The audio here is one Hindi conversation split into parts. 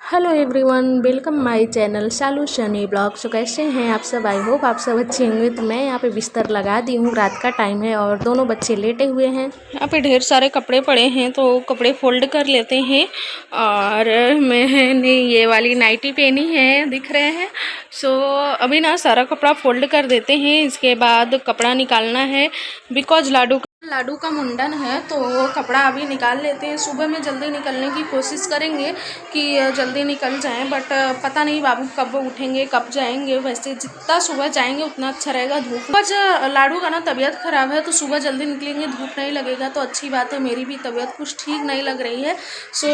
Hello everyone, welcome my channel Shalu Shani blog. So कैसे हैं आप सब? आई होप आप सब अच्छे होंगे। तो मैं यहाँ पे बिस्तर लगा दी हूँ, रात का टाइम है और दोनों बच्चे लेटे हुए हैं। यहाँ पे ढेर सारे कपड़े पड़े हैं तो कपड़े फोल्ड कर लेते हैं। और मैंने ये वाली नाइटी पहनी है, दिख रहे हैं। सो अभी ना सारा कपड़ा फोल्ड कर देते हैं, इसके बाद कपड़ा निकालना है। बिकॉज लाडू का मुंडन है तो वो कपड़ा अभी निकाल लेते हैं। सुबह में जल्दी निकलने की कोशिश करेंगे कि जल्दी निकल जाएं, बट पता नहीं बाबू कब उठेंगे कब जाएंगे। वैसे जितना सुबह जाएंगे उतना अच्छा रहेगा। धूप बस लाडू का ना तबीयत खराब है तो सुबह जल्दी निकलेंगे, धूप नहीं लगेगा तो अच्छी बात है। मेरी भी तबीयत कुछ ठीक नहीं लग रही है। सो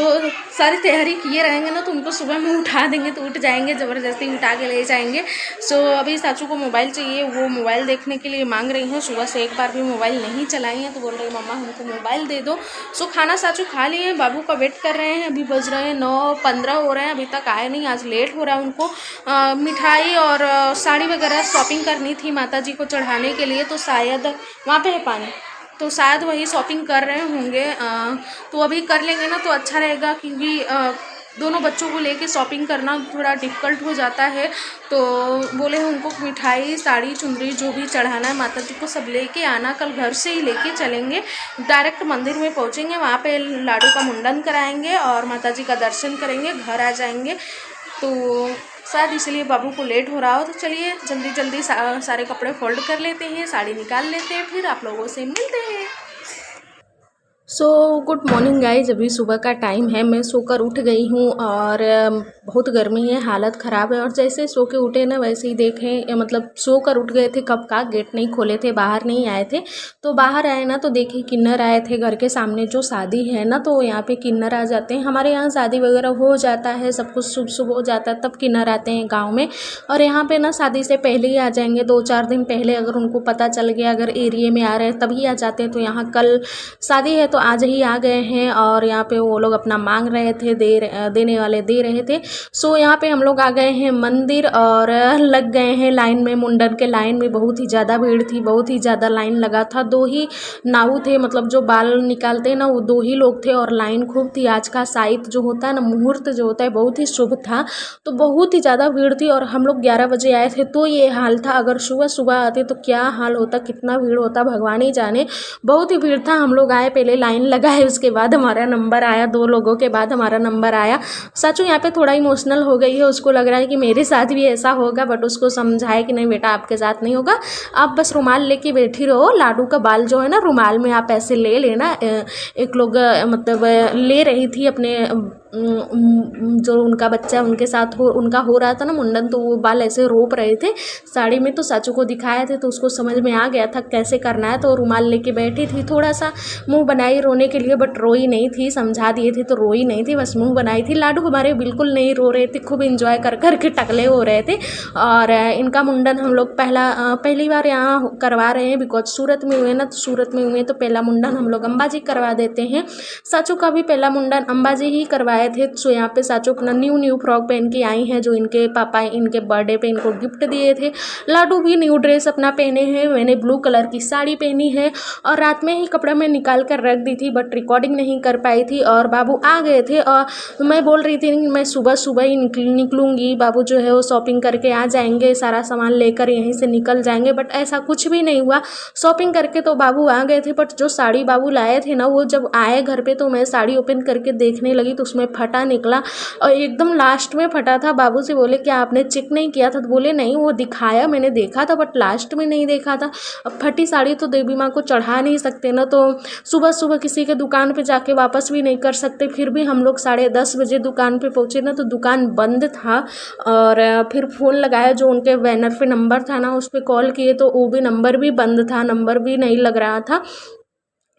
सारी तैयारी किए रहेंगे ना तो उनको सुबह में उठा देंगे तो उठ जाएंगे, ज़बरदस्ती उठा के ले जाएंगे। सो अभी साचू को मोबाइल चाहिए, वो मोबाइल देखने के लिए मांग रही हैं। सुबह से एक बार भी मोबाइल नहीं चलाई है तो बोल रही मम्मा हमको मोबाइल दे दो। सो खाना साचू खा लिए हैं, बाबू का वेट कर रहे हैं। अभी बज रहे हैं 9:15 हो रहे हैं, अभी तक आए नहीं। आज लेट हो रहा है उनको। मिठाई और साड़ी वगैरह शॉपिंग करनी थी माता जी को चढ़ाने के लिए, तो शायद वहाँ पे है पानी, तो शायद वही शॉपिंग कर रहे होंगे। तो अभी कर लेंगे ना तो अच्छा रहेगा, क्योंकि दोनों बच्चों को लेके शॉपिंग करना थोड़ा डिफ़िकल्ट हो जाता है। तो बोले हैं उनको मिठाई साड़ी चुनरी जो भी चढ़ाना है माता जी को सब लेके आना। कल घर से ही लेके चलेंगे, डायरेक्ट मंदिर में पहुंचेंगे, वहाँ पे लाडू का मुंडन कराएंगे और माता जी का दर्शन करेंगे, घर आ जाएंगे। तो शायद इसलिए बाबू को लेट हो रहा हो। तो चलिए जल्दी जल्दी सारे कपड़े फोल्ड कर लेते हैं, साड़ी निकाल लेते हैं, फिर आप लोगों से मिलते हैं। So good morning guys. अभी सुबह का टाइम है, मैं सोकर उठ गई हूँ और बहुत गर्मी है, हालत ख़राब है। और जैसे सो के उठे ना वैसे ही देखें, मतलब सोकर उठ गए थे कब का, गेट नहीं खोले थे, बाहर नहीं आए थे। तो बाहर आए ना तो देखे किन्नर आए थे। घर के सामने जो शादी है ना तो यहाँ पे किन्नर आ जाते हैं। हमारे यहाँ शादी वगैरह हो जाता है, सब कुछ शुभ शुभ हो जाता है तब किन्नर आते हैं गाँव में। और यहाँ पे ना शादी से पहले ही आ जाएंगे, 2-4 दिन पहले। अगर उनको पता चल गया, अगर एरिए में आ रहे हैं तभी आ जाते हैं। तो यहाँ कल शादी है तो आज ही आ गए हैं और यहाँ पे वो लोग अपना मांग रहे थे, देने वाले दे रहे थे। सो यहाँ पे हम लोग आ गए हैं मंदिर और लग गए हैं लाइन में। मुंडन के लाइन में बहुत ही ज़्यादा भीड़ थी, बहुत ही ज़्यादा लाइन लगा था। 2 ही नाऊ थे, मतलब जो बाल निकालते हैं ना वो 2 ही लोग थे और लाइन खूब थी। आज का साइत जो होता है ना, मुहूर्त जो होता है, बहुत ही शुभ था तो बहुत ही ज़्यादा भीड़ थी। और हम लोग 11 बजे आए थे तो ये हाल था। अगर सुबह सुबह आते तो क्या हाल होता, कितना भीड़ होता भगवान ही जाने। बहुत ही भीड़ था। हम लोग आए, पहले लाइन लगाए, उसके बाद हमारा नंबर आया। 2 लोगों के बाद हमारा नंबर आया। सचू यहाँ पे थोड़ा इमोशनल हो गई है, उसको लग रहा है कि मेरे साथ भी ऐसा होगा, बट उसको समझाए कि नहीं बेटा आपके साथ नहीं होगा, आप बस रुमाल लेके बैठी रहो। लाडू का बाल जो है ना रुमाल में आप ऐसे ले लेना। एक लोग मतलब ले रही थी अपने जो उनका बच्चा उनके साथ उनका हो रहा था ना मुंडन, तो वो बाल ऐसे रोप रहे थे साड़ी में। तो साचू को दिखाए थे तो उसको समझ में आ गया था कैसे करना है, तो रुमाल लेके बैठी थी। थोड़ा सा मुंह बनाई रोने के लिए, बट रोई नहीं थी। समझा दिए थे तो रोई नहीं थी, बस मुंह बनाई थी। लाडू हमारे बिल्कुल नहीं रो रहे थे, खूब इंजॉय कर कर के टकले हो रहे थे। और इनका मुंडन हम लोग पहली बार यहाँ करवा रहे हैं, बिकॉज सूरत में हुए ना, तो सूरत में हुए तो पहला मुंडन हम लोग अंबाजी करवा देते हैं। साचू का भी पहला मुंडन अंबाजी ही करवाए थे। सो यहाँ पे साचू अपना न्यू फ्रॉक पहन के आई हैं, जो इनके पापा इनके बर्थडे पे इनको गिफ्ट दिए थे। लाडू भी न्यू ड्रेस अपना पहने हैं, मैंने ब्लू कलर की साड़ी पहनी है। और रात में ही कपड़ा मैं निकाल कर रख दी थी, बट रिकॉर्डिंग नहीं कर पाई थी। और बाबू आ गए थे और मैं बोल रही थी मैं सुबह सुबह ही निकलूँगी, बाबू जो है वो शॉपिंग करके आ जाएंगे, सारा सामान लेकर यहीं से निकल जाएंगे, बट ऐसा कुछ भी नहीं हुआ। शॉपिंग करके तो बाबू आ गए थे, बट जो साड़ी बाबू लाए थे ना, वो जब आए घर पे तो मैं साड़ी ओपन करके देखने लगी तो उसमें फटा निकला और एकदम लास्ट में फटा था। बाबू से बोले क्या आपने चेक नहीं किया था, तो बोले नहीं, वो दिखाया मैंने देखा था बट लास्ट में नहीं देखा था। अब फटी साड़ी तो देवी माँ को चढ़ा नहीं सकते ना, तो सुबह सुबह किसी के दुकान पे जाके वापस भी नहीं कर सकते। फिर भी हम लोग 10:30 बजे दुकान पे पहुँचे ना तो दुकान बंद था। और फिर फ़ोन लगाया, जो उनके बैनर पे नंबर था ना उस पर कॉल किए तो वो भी नंबर भी बंद था, नंबर भी नहीं लग रहा था।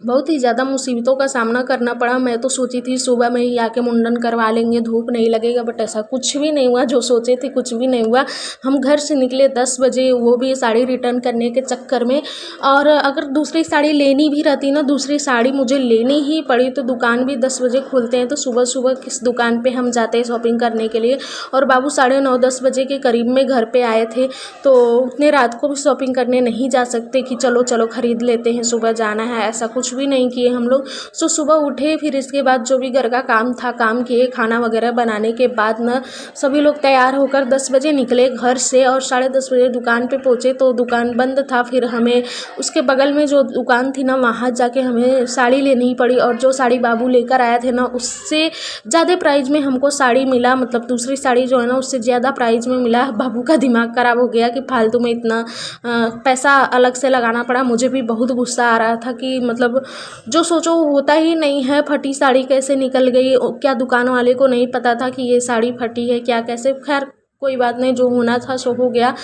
बहुत ही ज़्यादा मुसीबतों का सामना करना पड़ा। मैं तो सोची थी सुबह में ही आके मुंडन करवा लेंगे, धूप नहीं लगेगा, बट ऐसा कुछ भी नहीं हुआ। जो सोचे थे कुछ भी नहीं हुआ। हम घर से निकले 10 बजे, वो भी साड़ी रिटर्न करने के चक्कर में। और अगर दूसरी साड़ी लेनी भी रहती ना, दूसरी साड़ी मुझे लेनी ही पड़ी। तो दुकान भी 10 बजे खुलते हैं, तो सुबह सुबह किस दुकान पर हम जाते हैं शॉपिंग करने के लिए। और बाबू 9:30-10 बजे के करीब में घर पर आए थे, तो उतने रात को भी शॉपिंग करने नहीं जा सकते कि चलो चलो ख़रीद लेते हैं, सुबह जाना है, ऐसा कुछ कुछ भी नहीं किए हम लोग। सो सुबह उठे, फिर इसके बाद जो भी घर का काम था काम किए, खाना वगैरह बनाने के बाद ना सभी लोग तैयार होकर 10 बजे निकले घर से और 10:30 बजे दुकान पे पहुँचे तो दुकान बंद था। फिर हमें उसके बगल में जो दुकान थी ना वहाँ जाके हमें साड़ी लेनी पड़ी, और जो साड़ी बाबू लेकर आया थे ना उससे ज़्यादा प्राइस में हमको साड़ी मिला, मतलब दूसरी साड़ी जो है ना उससे ज़्यादा प्राइस में मिला। बाबू का दिमाग ख़राब हो गया कि फालतू में इतना पैसा अलग से लगाना पड़ा। मुझे भी बहुत गुस्सा आ रहा था कि मतलब जो सोचो वो होता ही नहीं है। फटी साड़ी कैसे निकल गई, क्या दुकान वाले को नहीं पता था कि ये साड़ी फटी है क्या कैसे। खैर कोई बात नहीं, जो होना था सो हो गया।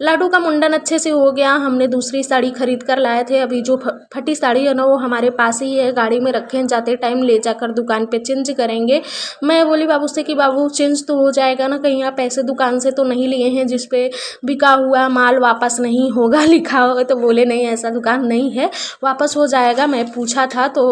लाडू का मुंडन अच्छे से हो गया। हमने दूसरी साड़ी खरीद कर लाए थे। अभी जो फटी साड़ी है ना वो हमारे पास ही है, गाड़ी में रखे हैं, जाते टाइम ले जाकर दुकान पे चेंज करेंगे। मैं बोली बाबू से कि बाबू चेंज तो हो जाएगा ना, कहीं आप ऐसे दुकान से तो नहीं लिए हैं जिस पे बिका हुआ माल वापस नहीं होगा लिखा होगा। तो बोले नहीं ऐसा दुकान नहीं है, वापस हो जाएगा। मैं पूछा था तो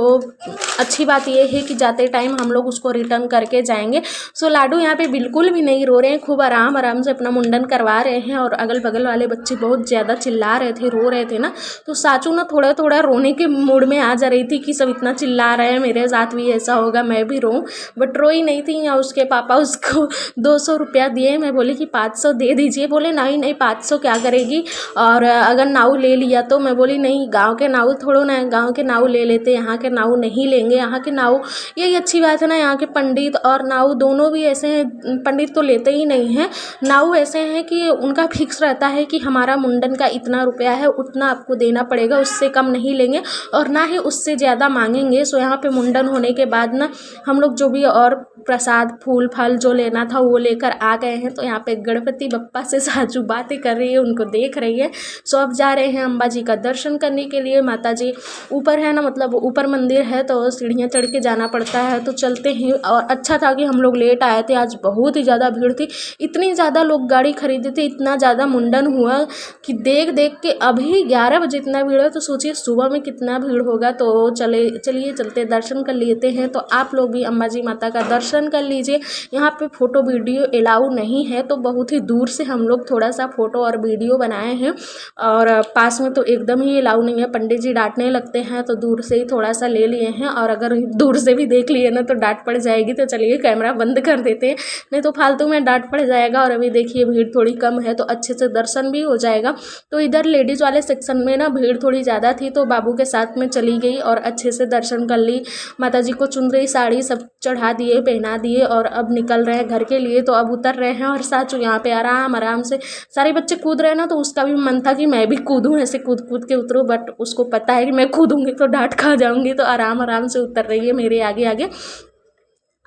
अच्छी बात यह है कि जाते टाइम हम लोग उसको रिटर्न करके जाएंगे। सो लाडू यहाँ पे बिल्कुल भी नहीं रो रहे हैं, खूब आराम से अपना मुंडन करवा रहे हैं। और अगल बगल वाले बच्चे बहुत ज़्यादा चिल्ला रहे थे, रो रहे थे ना, तो साचू ना थोड़ा थोड़ा रोने के मूड में आ जा रही थी कि सब इतना चिल्ला रहे हैं, मेरे साथ भी ऐसा होगा मैं भी रोऊं। बट रोई नहीं थी। और उसके पापा उसको 200 रुपया दिए। मैं बोली कि 500 दे दीजिए। बोले नहीं 500 क्या करेगी, और अगर नाव ले लिया तो। मैं बोली नहीं, गाँव के नाव थोड़ो ना, गाँव के नाव ले लेते, यहाँ के नाव नहीं लेंगे। यहाँ के नाव, यही अच्छी बात है ना, यहाँ के पंडित और नाव दोनों भी ऐसे हैं। पंडित तो लेते ही नहीं हैं, नाव ऐसे हैं कि उनका फिक्स रहता है कि हमारा मुंडन का इतना रुपया है, उतना आपको देना पड़ेगा, उससे कम नहीं लेंगे और ना ही उससे ज़्यादा मांगेंगे। सो यहाँ पे मुंडन होने के बाद ना हम लोग जो भी और प्रसाद फूल फल जो लेना था वो लेकर आ गए हैं। तो यहाँ पे गणपति बप्पा से साजू बातें कर रही है, उनको देख रही है। सो अब जा रहे हैं अम्बा जी का दर्शन करने के लिए। माता जी ऊपर है ना, मतलब ऊपर मंदिर है तो सीढ़ियाँ चढ़ के जाना पड़ता है, तो चलते हैं। और अच्छा था कि हम लोग लेट आए थे, आज बहुत ही ज़्यादा भीड़ थी। इतनी ज़्यादा लोग गाड़ी खरीदे थे, इतना ज़्यादा मुंडन हुआ कि देख देख के अभी 11 बजे इतना भीड़ है, तो सोचिए सुबह में कितना भीड़ होगा। तो चलिए चलते दर्शन कर लेते हैं। तो आप लोग भी अम्बा जी माता का दर्शन कर लीजिए। यहाँ पे फ़ोटो वीडियो अलाउ नहीं है, तो बहुत ही दूर से हम लोग थोड़ा सा फ़ोटो और वीडियो बनाए हैं, और पास में तो एकदम ही अलाउ नहीं है, पंडित जी डांटने लगते हैं, तो दूर से ही थोड़ा सा ले लिए हैं। और अगर दूर से भी देख लिए ना तो डांट पड़ जाएगी, तो चलिए कैमरा बंद कर देते हैं, नहीं तो फालतू में डांट पड़ जाएगा। और अभी देखिए भीड़ थोड़ी कम है तो अच्छे से दर्शन भी हो जाएगा। तो इधर लेडीज़ वाले सेक्शन में ना भीड़ थोड़ी ज़्यादा थी, तो बाबू के साथ में चली गई और अच्छे से दर्शन कर ली। माता जी को चुनरी साड़ी सब चढ़ा दिए, पहना दिए, और अब निकल रहे हैं घर के लिए। तो अब उतर रहे हैं और साचू यहाँ पे आराम से सारे बच्चे कूद रहे हैं ना, तो उसका भी मन था कि मैं भी कूदूँ, ऐसे कूद के उतरूँ। बट उसको पता है कि मैं कूदूँगी तो डांट खा जाऊँगी, तो आराम से उतर रही है मेरे आगे आगे।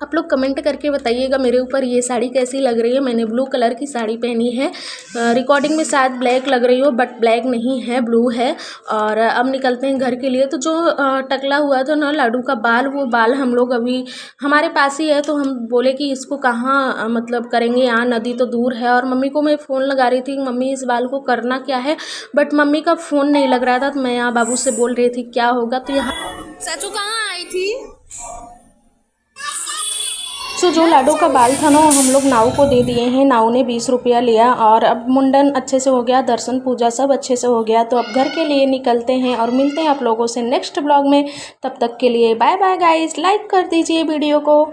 आप लोग कमेंट करके बताइएगा मेरे ऊपर ये साड़ी कैसी लग रही है। मैंने ब्लू कलर की साड़ी पहनी है, रिकॉर्डिंग में शायद ब्लैक लग रही हो बट ब्लैक नहीं है, ब्लू है। और अब निकलते हैं घर के लिए। तो जो टकला हुआ था ना लाडू का बाल, वो बाल हम लोग अभी हमारे पास ही है, तो हम बोले कि इसको कहाँ मतलब करेंगे, यहाँ नदी तो दूर है। और मम्मी को मैं फ़ोन लगा रही थी, मम्मी इस बाल को करना क्या है, बट मम्मी का फ़ोन नहीं लग रहा था। तो मैं यहाँ बाबू से बोल रही थी क्या होगा। तो यहाँ साचू कहाँ आई थी? सो जो लाडू का बाल था ना हम लोग नाव को दे दिए हैं, नाव ने 20 रुपया लिया। और अब मुंडन अच्छे से हो गया, दर्शन पूजा सब अच्छे से हो गया। तो अब घर के लिए निकलते हैं और मिलते हैं आप लोगों से नेक्स्ट ब्लॉग में। तब तक के लिए बाय बाय गाइस, लाइक कर दीजिए वीडियो को।